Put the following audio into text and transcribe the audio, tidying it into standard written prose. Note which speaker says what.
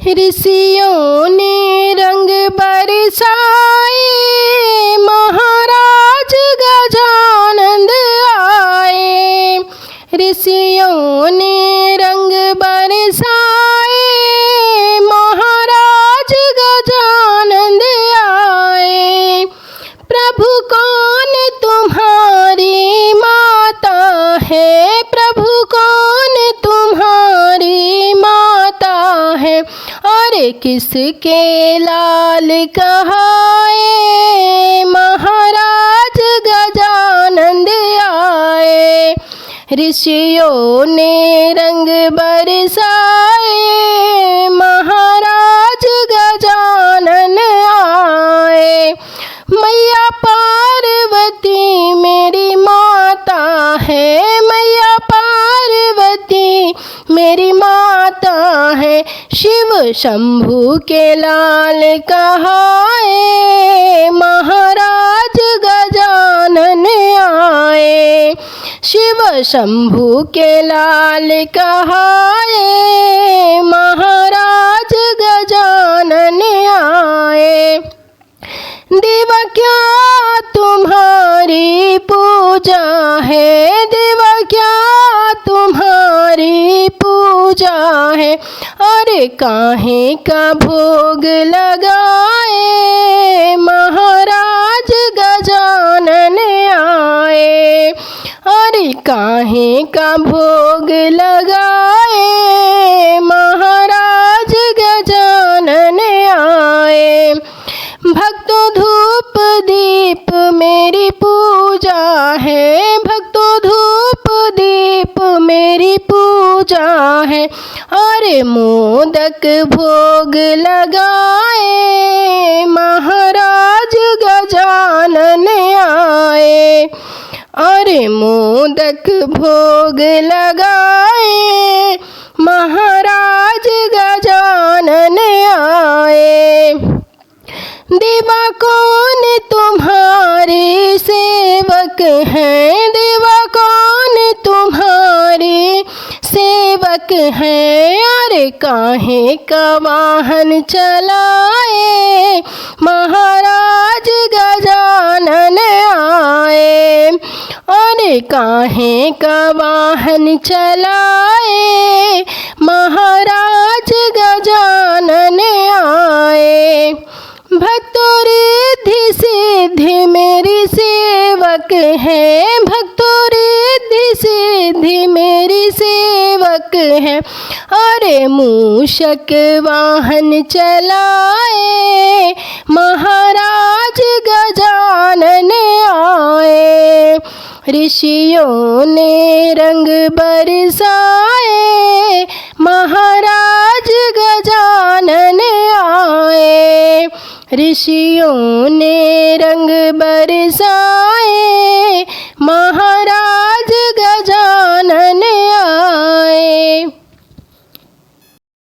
Speaker 1: ऋषियों ने रंग बरसाए, महाराज गजानंद आए। ऋषियों ने रंग बरसाए, महाराज गजानंद आए। प्रभु कौन तुम्हारी माता है, प्रभु कौन तुम्हारी माता है, और किसके लाल कहाए, महाराज गजानंद आए। ऋषियों ने रंग बरसाए, महाराज गजानन आए। मैया पार्वती मेरी माता है, मैया पार्वती मेरी माता है। शिव शंभू के लाल कहाए, महाराज गजानन आए। शिव शंभू के लाल कहाए, महाराज गजानन आए। देवा क्या तुम्हारी पूजा है, देवा क्या तुम्हारी पूजा है, अरे काहे का भोग लगाए, महाराज गजानन आए। अरे काहे का भोग लगाए, महाराज गजानन आए। भक्तों धूप दीप मेरी पूजा है, भक्तों धूप दीप मेरी पूजा है, अरे मोदक भोग लगाए, महाराज गजानन आए। अरे मोदक भोग लगाए, महाराज गजानन आए। देवा कौन तुम्हारे सेवक हैं, देवा कौन तुम्हारे सेवक हैं, अरे काहे का वाहन चलाए, महाराज गजानन आए। अरे काहे का वाहन चलाए, महाराज गजानन आए। भक्तों रिद्धि सिद्धि मेरी सेवक है, भक्तों रिद्धि सिद्धि मेरी सेवक है, अरे मूषक वाहन चलाए, महाराज गजानन आए। ऋषियों ने रंग बरसाए, महाराज गजानन आए। ऋषियों ने रंग बरसाए,